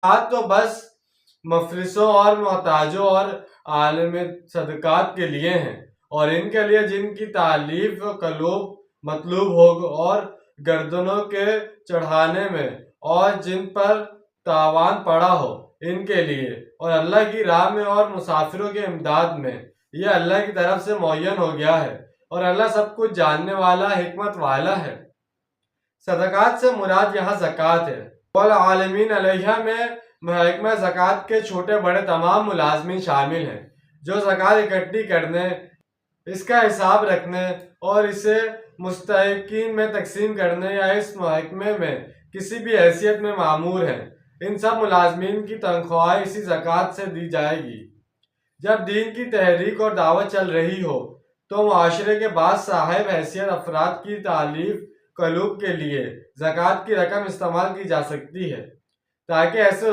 زکوٰۃ تو بس مفلسوں اور محتاجوں اور عالم صدقات کے لیے ہیں، اور ان کے لیے جن کی تالیف قلوب مطلوب ہو اور گردنوں کے چڑھانے میں اور جن پر تاوان پڑا ہو ان کے لیے، اور اللہ کی راہ میں اور مسافروں کی امداد میں۔ یہ اللہ کی طرف سے معین ہو گیا ہے، اور اللہ سب کچھ جاننے والا حکمت والا ہے۔ صدقات سے مراد یہاں زکوٰۃ ہے۔ والعاملین علیہا میں محکمہ زکوٰۃ کے چھوٹے بڑے تمام ملازمین شامل ہیں، جو زکوٰۃ اکٹھی کرنے، اس کا حساب رکھنے اور اسے مستحقین میں تقسیم کرنے یا اس محکمے میں کسی بھی حیثیت میں مامور ہیں۔ ان سب ملازمین کی تنخواہ اسی زکوٰۃ سے دی جائے گی۔ جب دین کی تحریک اور دعوت چل رہی ہو تو معاشرے کے بعض صاحب حیثیت افراد کی تالیف قلوب کے لیے زکوٰۃ کی رقم استعمال کی جا سکتی ہے، تاکہ ایسے